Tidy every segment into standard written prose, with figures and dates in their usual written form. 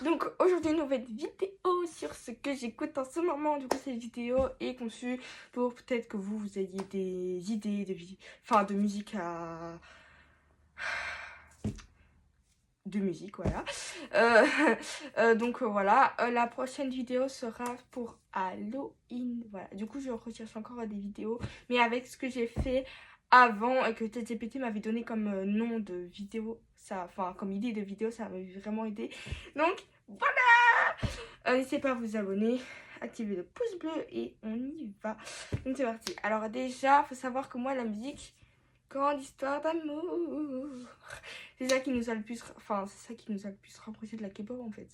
Donc aujourd'hui une nouvelle vidéo sur ce que j'écoute en ce moment. Du coup cette vidéo est conçue pour peut-être que vous ayez des idées de musique de musique, voilà. Euh, donc voilà, la prochaine vidéo sera pour Halloween. Voilà, du coup je recherche encore des vidéos, mais avec ce que j'ai fait avant et que ChatGPT m'avait donné comme nom de vidéo, ça, enfin comme idée de vidéo, ça m'avait vraiment aidé. Donc voilà, n'hésitez pas à vous abonner, activer le pouce bleu et on y va. Donc c'est parti. Alors déjà, faut savoir que moi la musique, grande histoire d'amour. C'est ça qui nous a le plus, c'est ça qui nous a le plus rapproché de la K-pop en fait.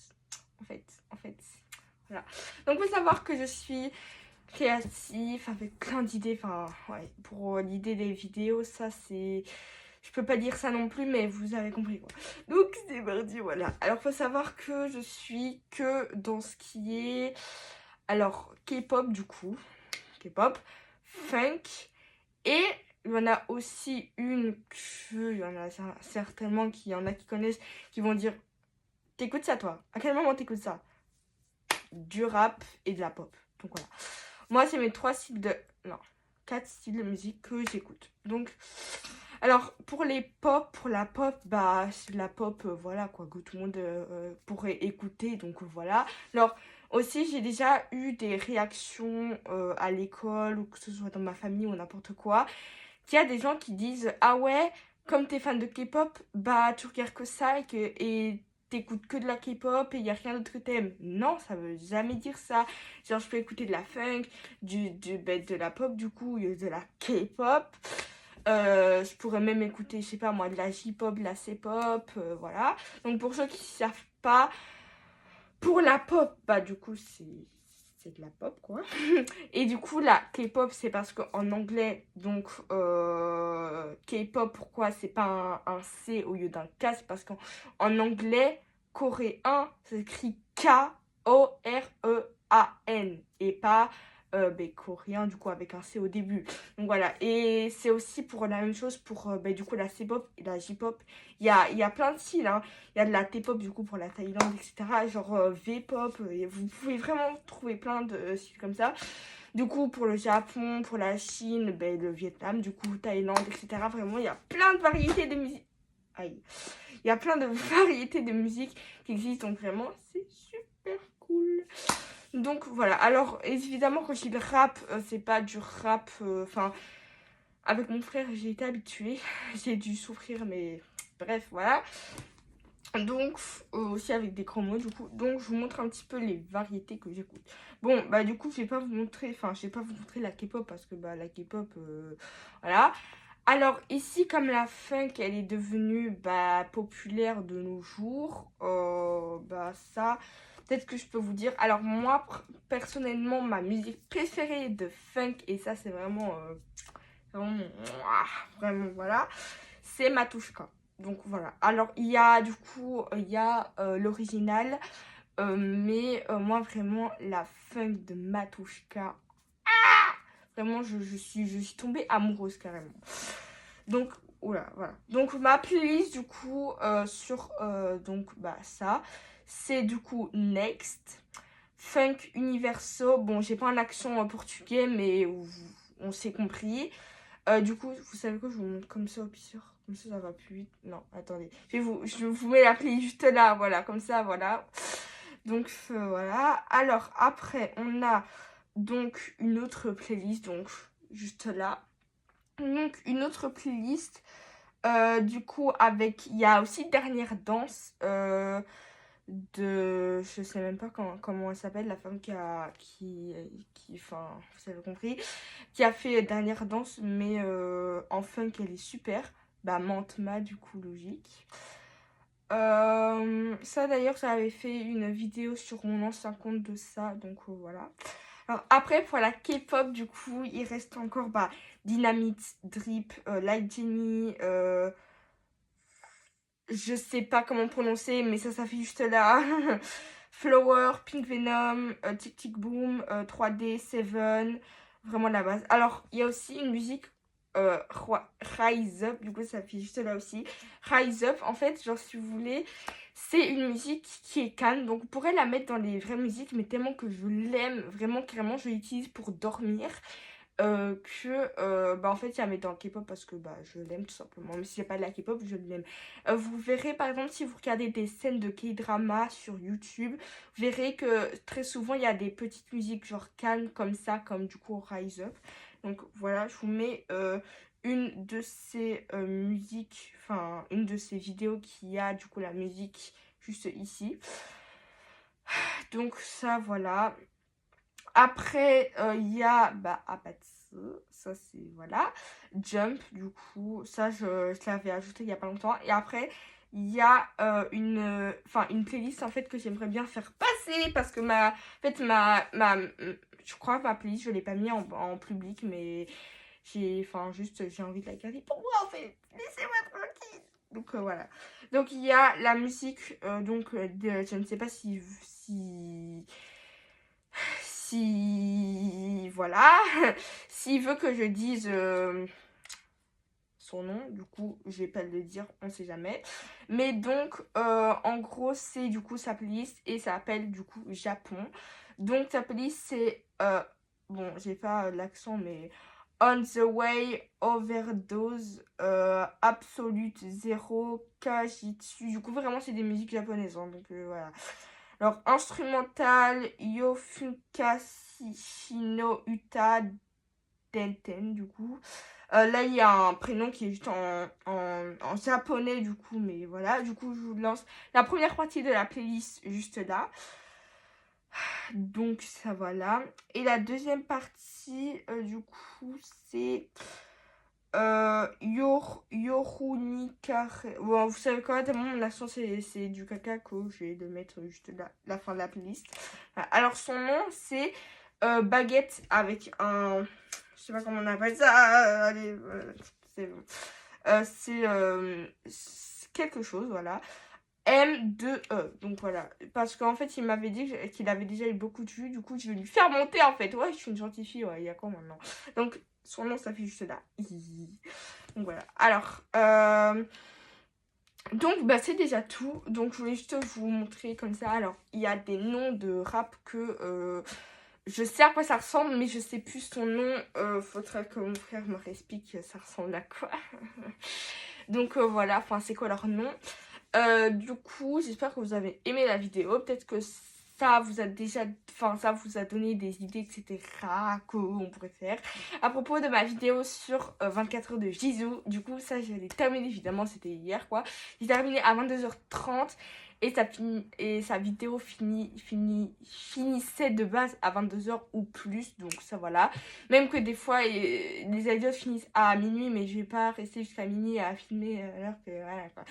Voilà. Donc faut savoir que je suis créatif avec plein d'idées. Enfin, ouais, pour l'idée des vidéos, ça c'est, je peux pas dire ça non plus, mais vous avez compris quoi. Donc c'est parti, voilà. Alors faut savoir que je suis que dans ce qui est, alors K-pop du coup, K-pop, funk et il y en a aussi une que, il y en a certainement qu'il y en a qui connaissent, qui vont dire, t'écoutes ça toi? À quel moment t'écoutes ça? Du rap et de la pop. Donc voilà. Moi, c'est mes trois styles de... Non, quatre styles de musique que j'écoute. Donc, alors, pour les pop, pour la pop, bah, c'est de la pop, voilà, quoi, que tout le monde pourrait écouter. Donc voilà. Alors, aussi, j'ai déjà eu des réactions à l'école, ou que ce soit dans ma famille ou n'importe quoi. Il y a des gens qui disent ah ouais, comme t'es fan de K-pop, bah tu regardes que ça et t'écoutes que de la K-pop et il y a rien d'autre que t'aimes. Non, ça veut jamais dire ça. Genre je peux écouter de la funk, de la pop du coup, de la K-pop. Je pourrais même écouter, je sais pas moi, de la J-pop, de la C-pop, voilà. Donc pour ceux qui savent pas, pour la pop, bah du coup c'est de la pop quoi. Et du coup la K-pop c'est parce qu'en anglais, donc K-pop, pourquoi c'est pas un C au lieu d'un K, c'est parce qu'en anglais coréen ça s'écrit Korean et pas coréen du coup avec un C au début. Donc voilà, et c'est aussi pour la même chose pour du coup la C-pop et la J-pop. Il y a plein de styles, hein. Il y a de la T-pop du coup pour la Thaïlande, etc. Genre V-pop, vous pouvez vraiment trouver plein de styles comme ça. Du coup, pour le Japon, pour la Chine, le Vietnam, du coup, Thaïlande, etc. Vraiment, il y a plein de variétés de musique. Aïe. Il y a plein de variétés de musique qui existent, donc vraiment, c'est super cool. Donc voilà, alors évidemment, quand je dis le rap, c'est pas du rap, avec mon frère, j'ai été habituée, j'ai dû souffrir, mais bref, voilà. Donc, aussi avec des grands mots, du coup. Donc, je vous montre un petit peu les variétés que j'écoute. Bon, bah, du coup, je vais pas vous montrer la K-pop parce que, bah, la K-pop, voilà. Alors, ici, comme la funk, elle est devenue, bah, populaire de nos jours, bah, ça, peut-être que je peux vous dire. Alors, moi, personnellement, ma musique préférée de funk, et ça, c'est vraiment, vraiment, voilà, c'est Matushka. Donc voilà. Alors il y a du coup l'original, mais moi vraiment la funk de Matushka, vraiment je suis tombée amoureuse carrément. Donc oula, voilà. Donc ma playlist du coup sur donc bah ça, c'est du coup Next, Funk Universo. Bon, j'ai pas un accent portugais, mais on s'est compris. Du coup, vous savez quoi, je vous montre comme ça au pire. Comme ça va plus vite. Non, attendez. Je vous mets la playlist juste là, voilà, comme ça, voilà. Donc, voilà. Alors, après, on a donc une autre playlist, donc, juste là. Donc, une autre playlist, du coup, avec, il y a aussi Dernière Danse, je sais même pas comment elle s'appelle, la femme enfin, vous avez compris, qui a fait Dernière Danse, mais en funk, elle est super. Bah, Mantma, du coup, logique. Ça, d'ailleurs, ça avait fait une vidéo sur mon ancien compte de ça, donc voilà. Alors, après, pour la K-pop, du coup, il reste encore bah, Dynamite, Drip, Light Jenny, je sais pas comment prononcer, mais ça s'affiche juste là. Flower, Pink Venom, Tic Tic Boom, 3D, Seven, vraiment la base. Alors, il y a aussi une musique Rise Up, du coup ça s'affiche juste là aussi. Rise Up, en fait, genre si vous voulez, C'est une musique qui est calme, donc on pourrait la mettre dans les vraies musiques, mais tellement que je l'aime, vraiment carrément, je l'utilise pour dormir. Bah en fait il y a mettre dans le K-pop parce que bah je l'aime tout simplement, mais s'il n'y a pas de la K-pop je l'aime. Vous verrez par exemple si vous regardez des scènes de K-drama sur YouTube, vous verrez que très souvent il y a des petites musiques genre calmes comme ça, comme du coup Rise Up. Donc voilà, je vous mets une de ces musiques, enfin une de ces vidéos qui a du coup la musique juste ici. Donc ça voilà. Après, il y a Abatsu, ça c'est, voilà, Jump, du coup, ça je l'avais ajouté il y a pas longtemps. Et après, il y a une playlist en fait que j'aimerais bien faire passer parce que je crois que ma playlist, je l'ai pas mis en public, mais j'ai envie de la garder pour moi en fait. Laissez-moi tranquille. Donc voilà. Donc il y a la musique, je ne sais pas si voilà, s'il veut que je dise son nom, du coup je vais pas le dire, on sait jamais, mais donc en gros c'est du coup sa playlist et ça s'appelle du coup Japon. Donc sa playlist c'est bon, j'ai pas l'accent, mais On the Way, Overdose, Absolute Zero, Kajitsu. Du coup vraiment c'est des musiques japonaises, hein, donc voilà. Alors, instrumental, Yofunkashino Uta Denten, du coup. Là, il y a un prénom qui est juste en japonais, du coup, mais voilà. Du coup, je vous lance la première partie de la playlist juste là. Donc, ça, voilà. Et la deuxième partie, du coup, c'est... Yorunikare. Bon, vous savez quoi, tellement mon accent c'est du caca que je vais le mettre juste là, la fin de la playlist. Alors son nom c'est Baguette avec un... Je sais pas comment on appelle ça. Allez, c'est bon. C'est quelque chose, voilà. M2E. Donc voilà. Parce qu'en fait, il m'avait dit qu'il avait déjà eu beaucoup de vues. Du coup, je vais lui faire monter en fait. Ouais, je suis une gentille fille. Ouais, il y a quoi maintenant? Donc, son nom, ça fait juste là. Donc voilà. Alors, donc bah c'est déjà tout. Donc je voulais juste vous montrer comme ça. Alors, il y a des noms de rap que je sais à quoi ça ressemble, mais je sais plus son nom. Faudrait que mon frère me réexplique ça ressemble à quoi. Donc voilà, enfin c'est quoi leur nom. Du coup, j'espère que vous avez aimé la vidéo. Peut-être que ça vous a déjà... Enfin, ça vous a donné des idées, etc. qu'on pourrait faire. À propos de ma vidéo sur 24 heures de Jisoo. Du coup, ça, je l'ai terminé, évidemment. C'était hier, quoi. J'ai terminé à 22h30. Et sa vidéo finissait de base à 22h ou plus. Donc, ça, voilà. Même que des fois, les vidéos finissent à minuit. Mais je vais pas rester jusqu'à minuit à filmer alors que... Voilà, quoi.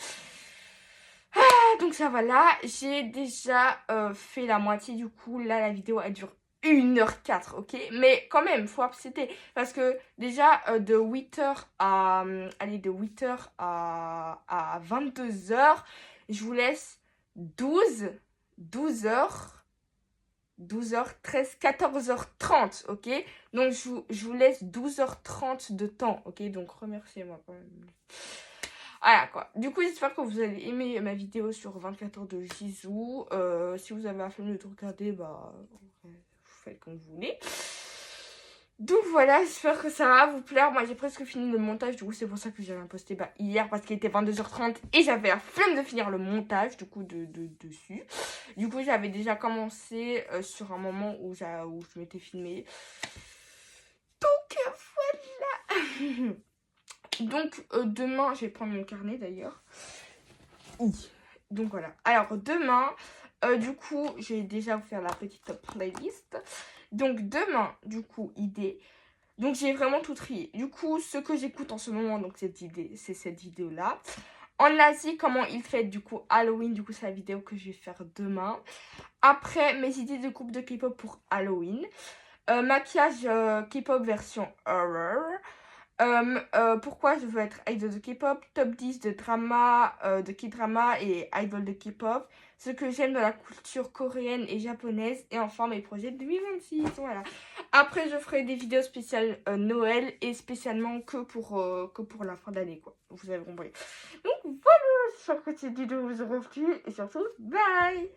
Donc ça va là, j'ai déjà fait la moitié du coup, là la vidéo elle dure 1h04, ok? Mais quand même, faut accepter, parce que déjà de 8h de 8h à 22h, je vous laisse 12h, 12h13, 14h30, ok? Donc je vous laisse 12h30 de temps, ok? Donc remerciez-moi quand même. Voilà quoi. Du coup, j'espère que vous allez aimer ma vidéo sur 24 heures de Jisoo. Si vous avez la flemme de tout regarder, bah, vous faites comme vous voulez. Donc voilà, j'espère que ça va vous plaire. Moi, j'ai presque fini le montage. Du coup, c'est pour ça que j'avais posté hier parce qu'il était 22h30 et j'avais la flemme de finir le montage du coup dessus. Du coup, j'avais déjà commencé sur un moment où je m'étais filmée. Donc voilà. Donc demain, je vais prendre mon carnet d'ailleurs. Donc voilà. Alors demain, du coup, je vais déjà vous faire la petite playlist. Donc demain, du coup, idée. Donc j'ai vraiment tout trié. Du coup, ce que j'écoute en ce moment, donc c'est cette vidéo-là. En Asie, comment ils fêtent du coup Halloween. Du coup, c'est la vidéo que je vais faire demain. Après, mes idées de groupe de K-pop pour Halloween. Maquillage K-pop version horror. Pourquoi je veux être idol de K-pop, top 10 de drama, de K-drama et idol de K-pop, ce que j'aime dans la culture coréenne et japonaise, et enfin mes projets de 2026, voilà. Après je ferai des vidéos spéciales Noël et spécialement que pour la fin d'année, quoi, vous avez compris. Donc voilà. j'espère que cette vidéo vous aura plu et surtout, bye.